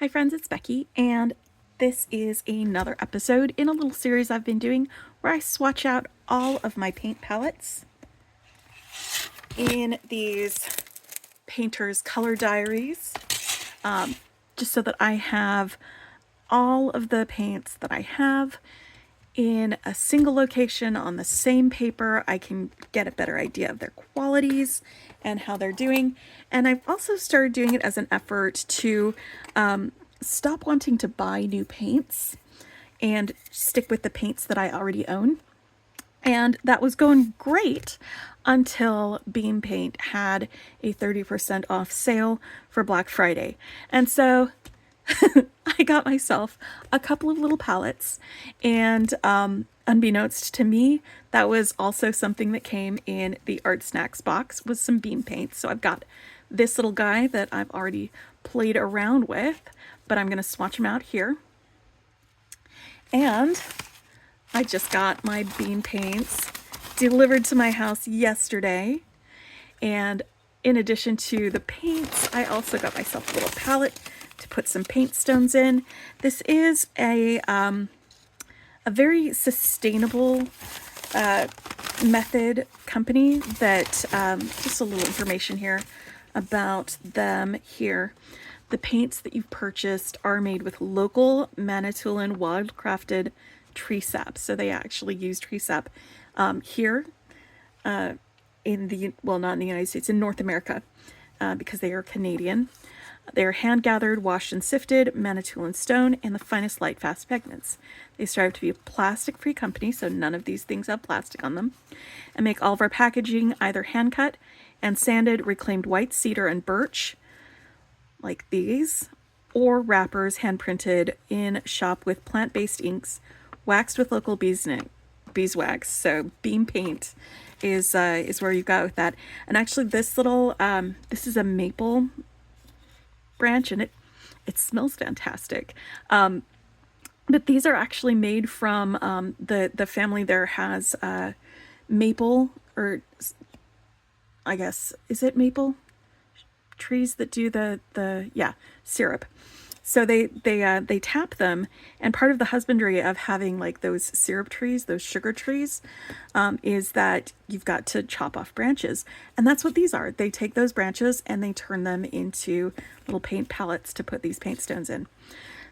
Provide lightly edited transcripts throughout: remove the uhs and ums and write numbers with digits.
Hi friends, it's Becky, and this is another episode in a little series I've been doing where I swatch out all of my paint palettes in these painter's color diaries, just so that I have all of the paints that I have in a single location on the same paper. I can get a better idea of their qualities and how they're doing. And I've also started doing it as an effort to stop wanting to buy new paints and stick with the paints that I already own. And that was going great until Beam Paint had a 30% off sale for Black Friday. And so I got myself a couple of little palettes, and unbeknownst to me, that was also something that came in the Art Snacks box, was some Beam paints. So I've got this little guy that I've already played around with, but I'm going to swatch him out here. And I just got my Beam paints delivered to my house yesterday. And in addition to the paints, I also got myself a little palette to put some paint stones in. This is a very sustainable method company that, just a little information here about them here. The paints that you've purchased are made with local Manitoulin wild-crafted tree sap. So they actually use tree sap here in the, well, not in the United States, in North America, because they are Canadian. They are hand-gathered, washed and sifted, Manitoulin stone, and the finest light fast pigments. They strive to be a plastic-free company, so none of these things have plastic on them, and make all of our packaging either hand-cut and sanded reclaimed white cedar and birch, like these, or wrappers hand-printed in shop with plant-based inks, waxed with local beeswax. So Beam Paint is where you go with that. And actually, this little this is a maple branch, and it smells fantastic. But these are actually made from the family there has maple, or I guess, is it maple trees that do the syrup. So they tap them, and part of the husbandry of having like those syrup trees, those sugar trees, is that you've got to chop off branches, and that's what these are. They take those branches and they turn them into little paint palettes to put these paint stones in.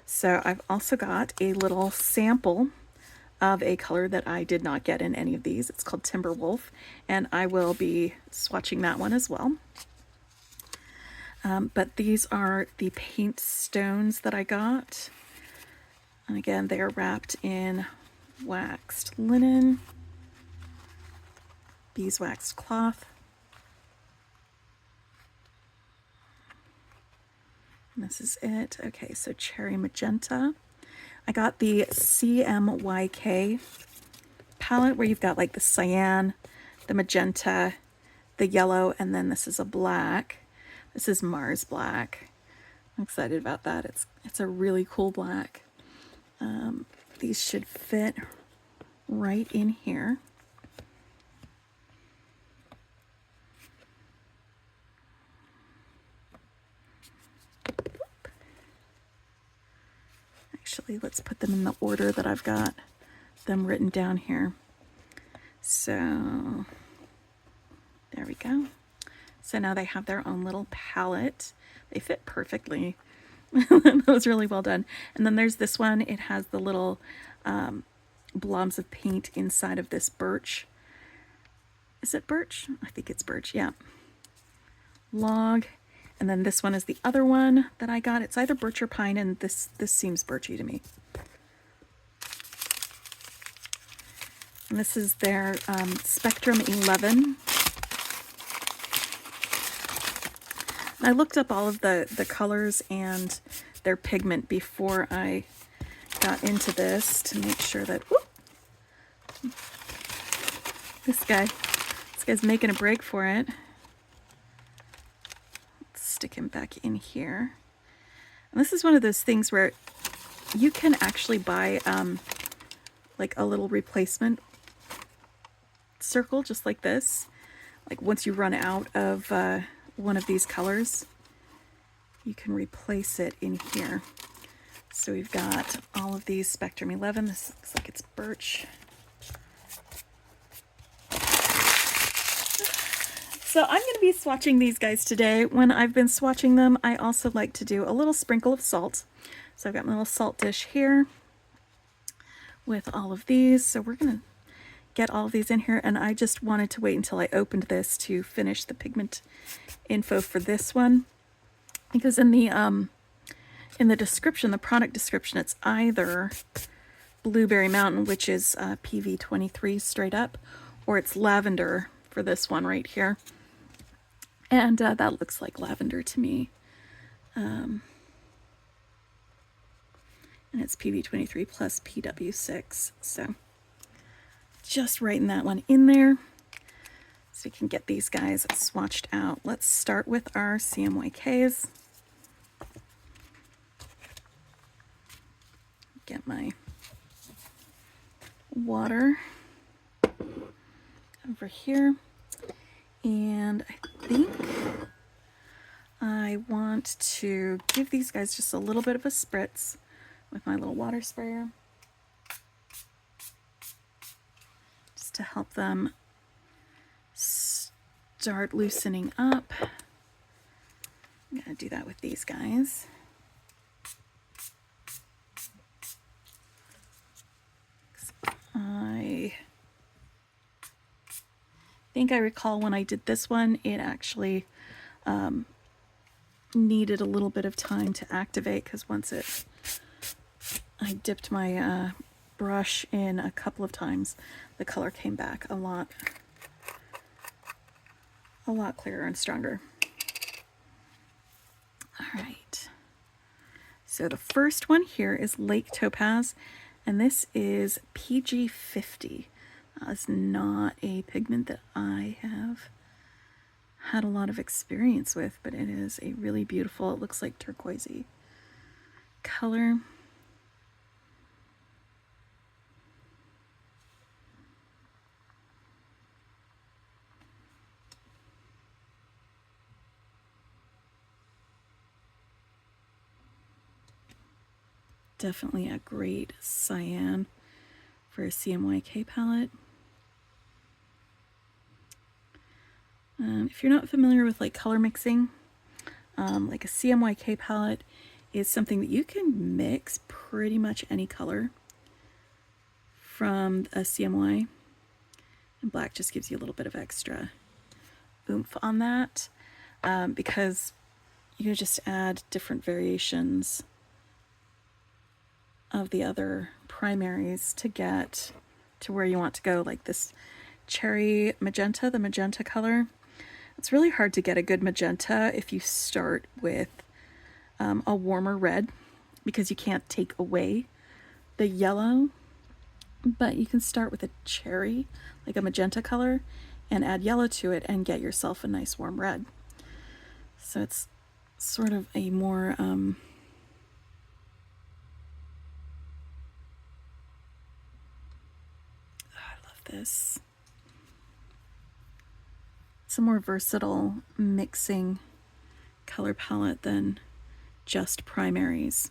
So I've also got a little sample of a color that I did not get in any of these. It's called Timberwolf, and I will be swatching that one as well. But these are the paint stones that I got. And again, they are wrapped in waxed linen, beeswax cloth. And this is it. Okay, so cherry magenta. I got the CMYK palette where you've got like the cyan, the magenta, the yellow, and then this is a black. This is Mars Black. I'm excited about that. It's a really cool black. These should fit right in here. Actually, let's put them in the order that I've got them written down here. So there we go. So now they have their own little palette. They fit perfectly. That was really well done. And then there's this one. It has the little blobs of paint inside of this birch. Is it birch? I think it's birch, yeah. Log. And then this one is the other one that I got. It's either birch or pine, and this seems birchy to me. And this is their Spectrum 11. I looked up all of the colors and their pigment before I got into this to make sure that, whoop, this guy's making a break for it. Let's stick him back in here. And this is one of those things where you can actually buy like a little replacement circle just like this. Like once you run out of one of these colors, you can replace it in here. So we've got all of these Spectrum 11. This looks like it's birch. So I'm going to be swatching these guys today. When I've been swatching them, I also like to do a little sprinkle of salt. So I've got my little salt dish here with all of these. So we're going to get all of these in here, and I just wanted to wait until I opened this to finish the pigment info for this one, because in the description, the product description, it's either Blueberry Mountain, which is PV23 straight up, or it's lavender for this one right here. And that looks like lavender to me. And it's PV23 plus PW6. So just writing that one in there so we can get these guys swatched out. Let's start with our CMYKs. Get my water over here. And I think I want to give these guys just a little bit of a spritz with my little water sprayer, just to help them start loosening up. I'm going to do that with these guys. I think I recall when I did this one, it actually needed a little bit of time to activate, because I dipped my brush in a couple of times, the color came back a lot clearer and stronger. All right, so the first one here is Lake Topaz, and this is PG50. It's not a pigment that I have had a lot of experience with, but it is a really beautiful, it looks like turquoisey color. Definitely a great cyan for a CMYK palette. If you're not familiar with like color mixing, like a CMYK palette is something that you can mix pretty much any color from a CMY, and black just gives you a little bit of extra oomph on that, because you just add different variations of the other primaries to get to where you want to go, like this cherry magenta, the magenta color. It's really hard to get a good magenta if you start with a warmer red, because you can't take away the yellow, but you can start with a cherry, like a magenta color, and add yellow to it and get yourself a nice warm red. So it's sort of a more I love this. It's a more versatile mixing color palette than just primaries.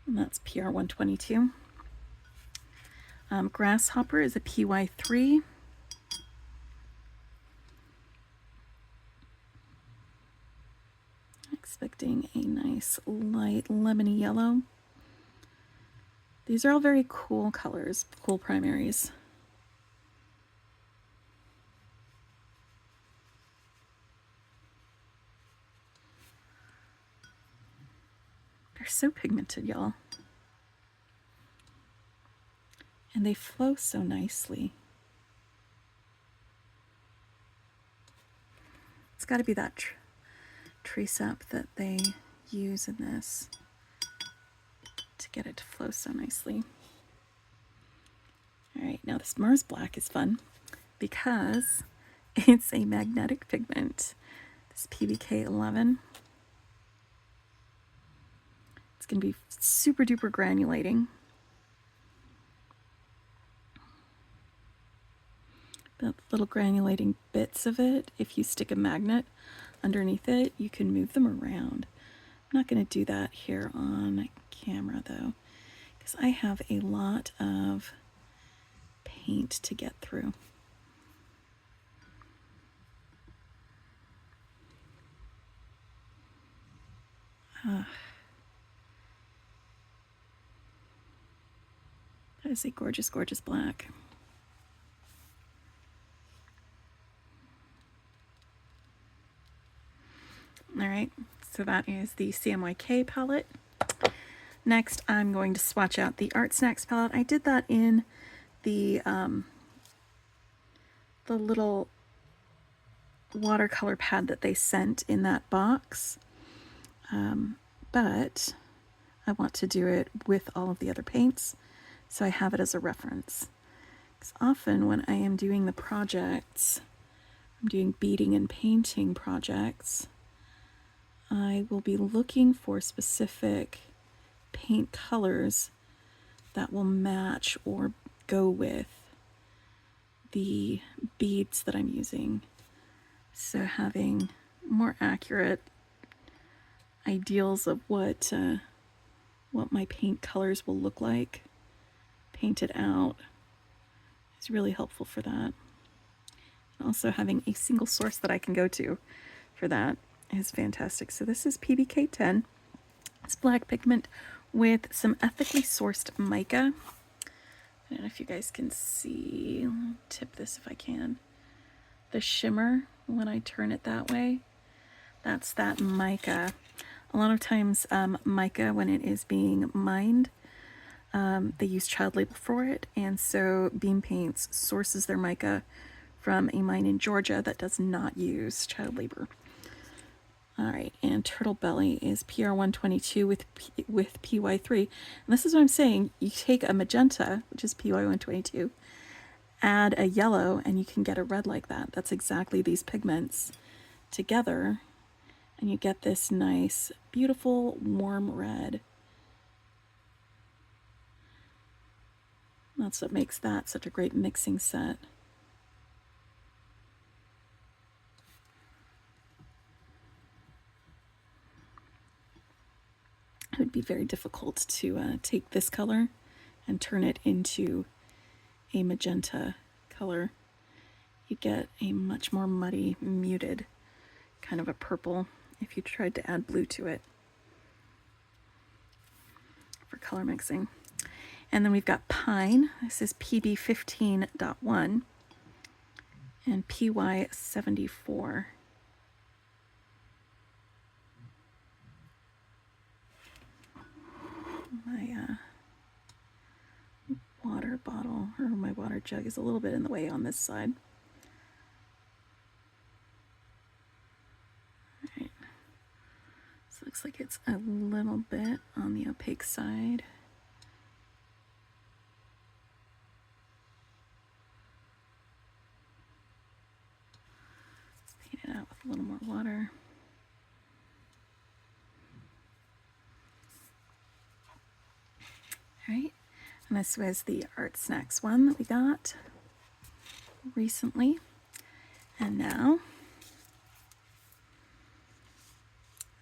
And that's PR 122. Grasshopper is a PY3. Expecting a nice light lemony yellow. These are all very cool colors, cool primaries. They're so pigmented, y'all. And they flow so nicely. It's got to be that trace up that they use in this to get it to flow so nicely. All right, now this Mars Black is fun because it's a magnetic pigment. This PBK 11. It's going to be super duper granulating. the little granulating bits of it, if you stick a magnet underneath it, you can move them around. I'm not going to do that here on camera though, because I have a lot of paint to get through. That is a gorgeous, gorgeous black. All right, so that is the CMYK palette. Next, I'm going to swatch out the Art Snacks palette. I did that in the little watercolor pad that they sent in that box, but I want to do it with all of the other paints, so I have it as a reference. Because often when I am doing the projects, I'm doing beading and painting projects, I will be looking for specific paint colors that will match or go with the beads that I'm using. So having more accurate ideals of what my paint colors will look like painted out is really helpful for that. Also having a single source that I can go to for that is fantastic. So this is PBK10. It's black pigment with some ethically sourced mica. I don't know if you guys can see. I'll tip this if I can. The shimmer when I turn it that way, that's that mica. A lot of times mica, when it is being mined, they use child labor for it, and so Beam Paints sources their mica from a mine in Georgia that does not use child labor. All right, and Turtle Belly is PR122 with PY3. And this is what I'm saying. You take a magenta, which is PY122, add a yellow, and you can get a red like that. That's exactly these pigments together, and you get this nice, beautiful, warm red. That's what makes that such a great mixing set. It would be very difficult to take this color and turn it into a magenta color. You get a much more muddy, muted kind of a purple if you tried to add blue to it for color mixing. And then we've got Pine. This is PB15.1 and PY74. My water bottle, or my water jug, is a little bit in the way on this side. All right. So it looks like it's a little bit on the opaque side. Paint it out with a little more water. All right, and this was the Art Snacks one that we got recently. And now,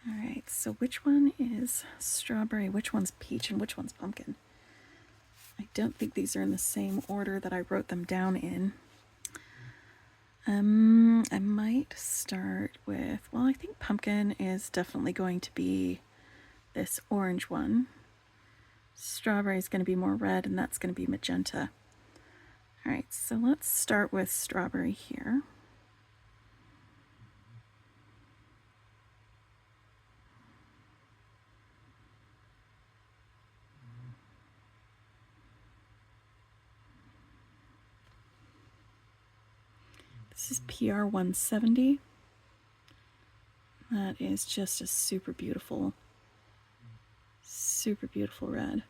all right, so which one is strawberry, which one's peach, and which one's pumpkin? I don't think these are in the same order that I wrote them down in. I might start with, well, I think pumpkin is definitely going to be this orange one. Strawberry is going to be more red, and that's going to be magenta. All right, so let's start with strawberry here. This is PR170. That is just a super beautiful red.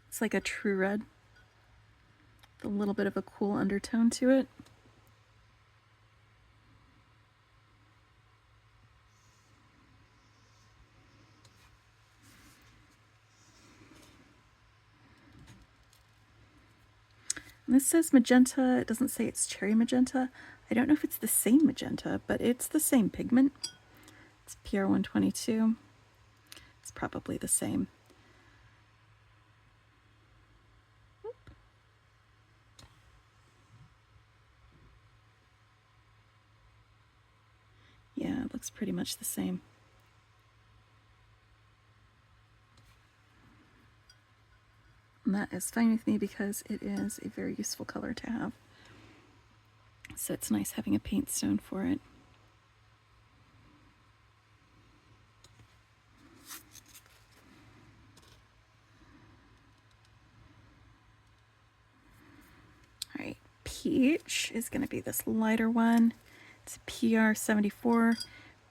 It's like a true red with a little bit of a cool undertone to it. This says magenta. It doesn't say it's cherry magenta. I don't know if it's the same magenta, but it's the same pigment. It's PR122. It's probably the same. Yeah, it looks pretty much the same. And that is fine with me because it is a very useful color to have. So it's nice having a paint stone for it. All right, peach is going to be this lighter one. It's PR74,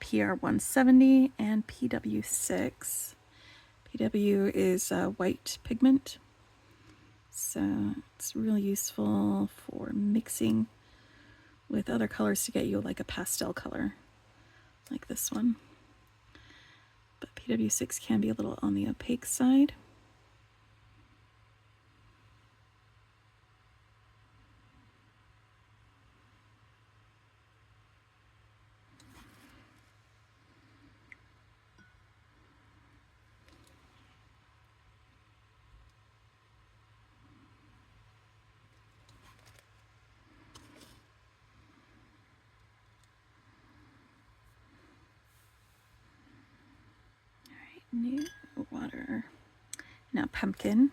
PR170, and PW6. PW is white pigment, so it's really useful for mixing with other colors to get you like a pastel color, like this one. But PW6 can be a little on the opaque side. New water. Now pumpkin.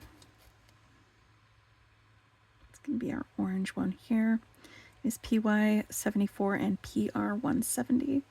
It's going to be our orange one here. Is PY74 and PR170.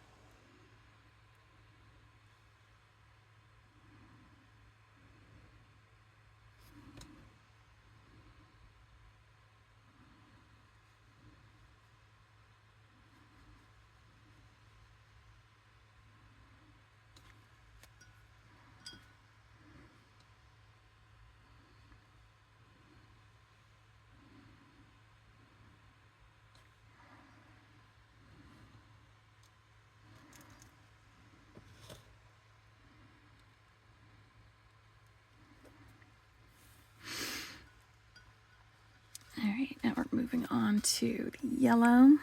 All right, now we're moving on to the yellow.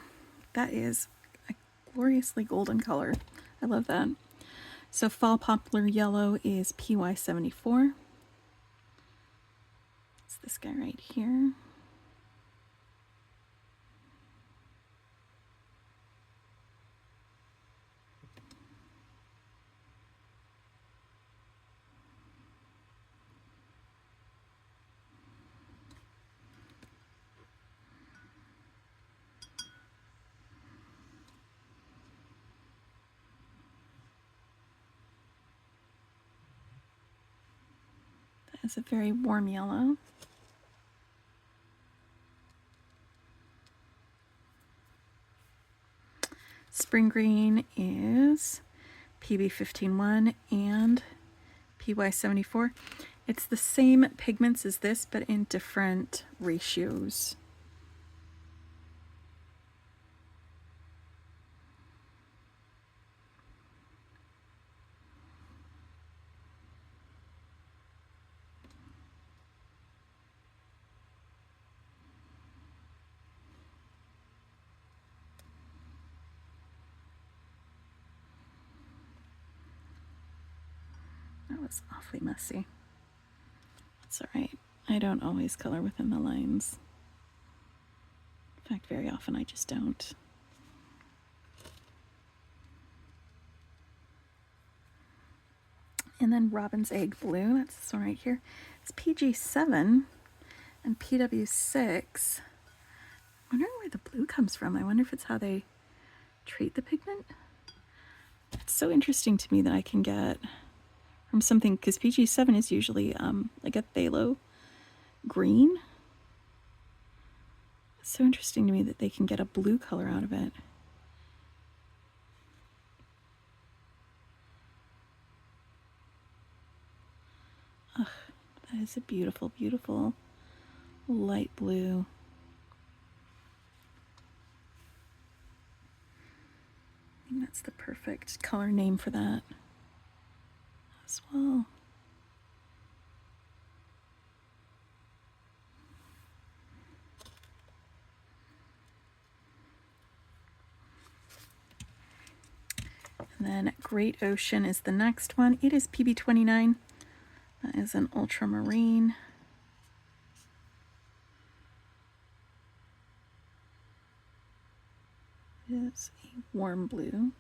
That is a gloriously golden color. I love that. So fall poplar yellow is PY74. It's this guy right here. That is a very warm yellow. Spring green is PB151 and PY74. It's the same pigments as this, but in different ratios. That was awfully messy. It's all right. I don't always color within the lines. In fact, very often I just don't. And then Robin's Egg Blue, that's this one right here. It's PG7 and PW6. I'm wondering where the blue comes from. I wonder if it's how they treat the pigment. It's so interesting to me that I can get from something, because PG7 is usually like a phthalo green. It's so interesting to me that they can get a blue color out of it. Ugh, that is a beautiful, beautiful light blue. I think that's the perfect color name for that as well. And then Great Ocean is the next one. It is PB29. That is an ultramarine. It is a warm blue.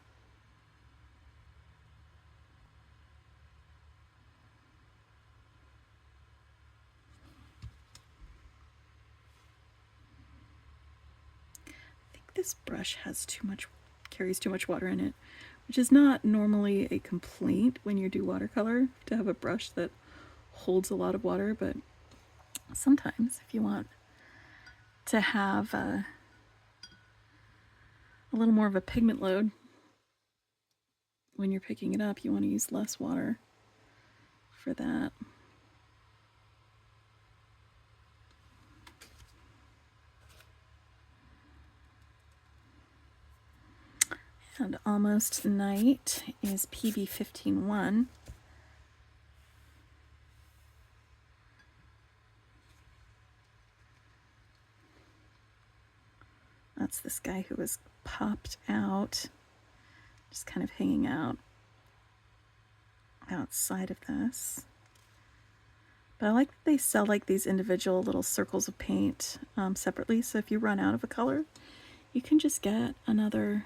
I think this brush has carries too much water in it, which is not normally a complaint when you do watercolor to have a brush that holds a lot of water, but sometimes if you want to have a little more of a pigment load when you're picking it up, you want to use less water for that. And Almost Night is PB15-1. That's this guy who was popped out, just kind of hanging out outside of this. But I like that they sell like these individual little circles of paint separately, so if you run out of a color, you can just get another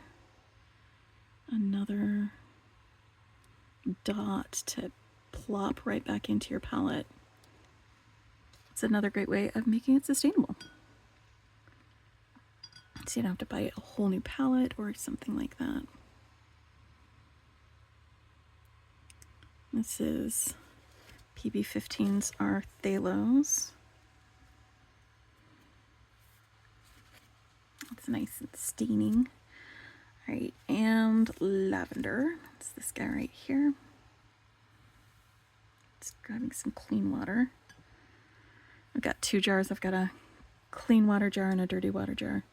dot to plop right back into your palette. It's another great way of making it sustainable. So you don't have to buy a whole new palette or something like that. This is PB15s are Thalos. It's nice and staining. All right, and Lavender. It's this guy right here. Just grabbing some clean water. I've got 2 jars. I've got a clean water jar and a dirty water jar.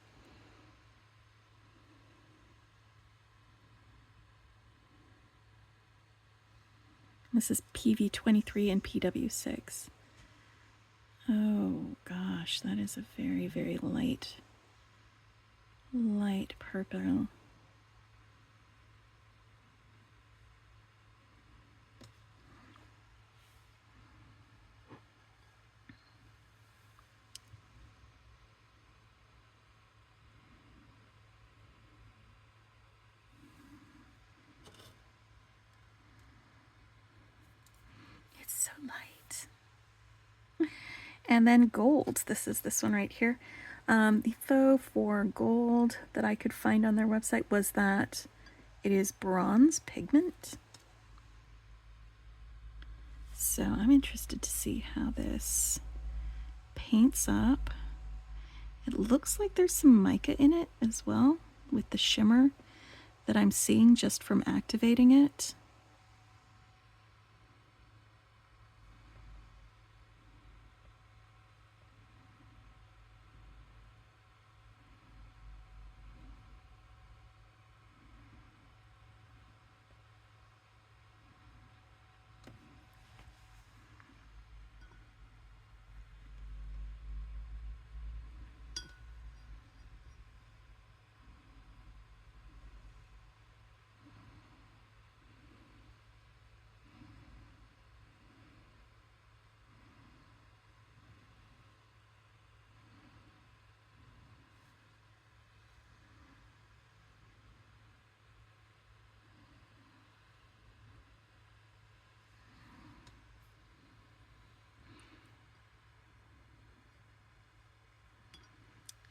This is PV23 and PW6. Oh gosh, that is a very, very light purple. It's so light. And then gold. This is this one right here. The faux for gold that I could find on their website was that it is bronze pigment. So I'm interested to see how this paints up. It looks like there's some mica in it as well with the shimmer that I'm seeing just from activating it.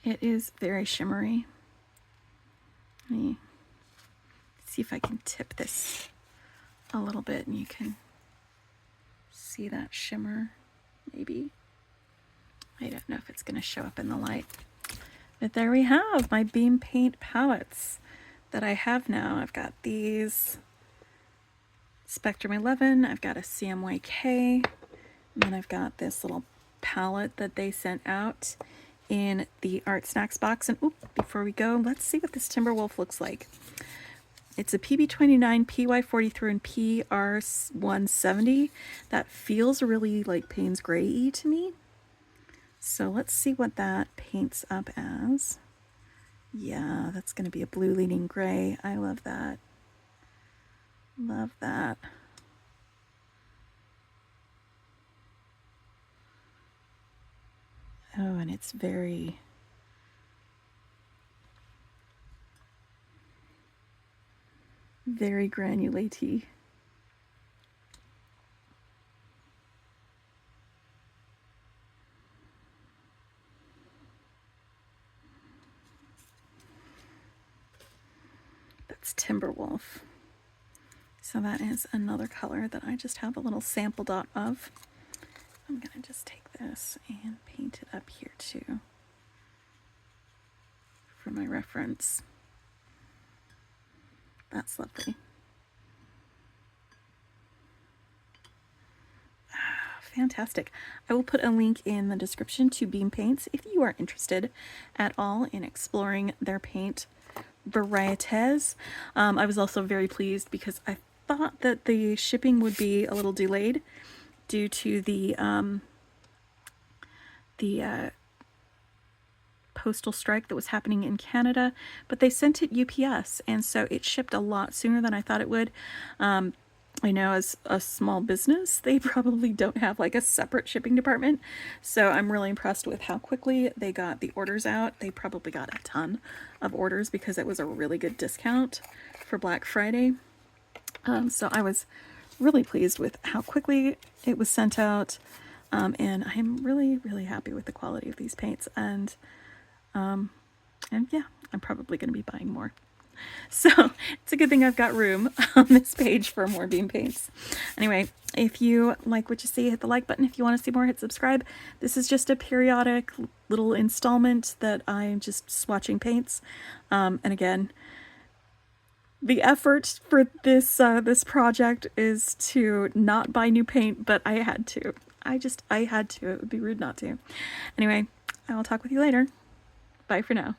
It is very shimmery. Let me see if I can tip this a little bit and you can see that shimmer, maybe. I don't know if it's going to show up in the light. But there we have my Beam Paint palettes that I have now. I've got these Spectrum 11, I've got a CMYK, and then I've got this little palette that they sent out in the Art Snacks box. And before we go, let's see what this Timberwolf looks like. It's a PB29, PY43, and PR170. That feels really like Payne's Gray-y to me. So let's see what that paints up as. Yeah, that's going to be a blue leaning gray. I love that. Love that. Oh, and it's very granulaty. That's Timberwolf. So that is another color that I just have a little sample dot of. I'm gonna just take this and paint it up here too for my reference. That's lovely. Fantastic. I will put a link in the description to Beam Paints if you are interested at all in exploring their paint varieties. I was also very pleased because I thought that the shipping would be a little delayed due to the postal strike that was happening in Canada, but they sent it UPS, and so it shipped a lot sooner than I thought it would. I know as a small business, they probably don't have like a separate shipping department, so I'm really impressed with how quickly they got the orders out. They probably got a ton of orders because it was a really good discount for Black Friday. So I was really pleased with how quickly it was sent out, and I am really, really happy with the quality of these paints, and yeah, I'm probably going to be buying more. So it's a good thing I've got room on this page for more Beam Paints. Anyway, if you like what you see, hit the like button. If you want to see more, hit subscribe. This is just a periodic little installment that I'm just swatching paints. And again, the effort for this this project is to not buy new paint, but I had to. I had to. It would be rude not to. Anyway, I will talk with you later. Bye for now.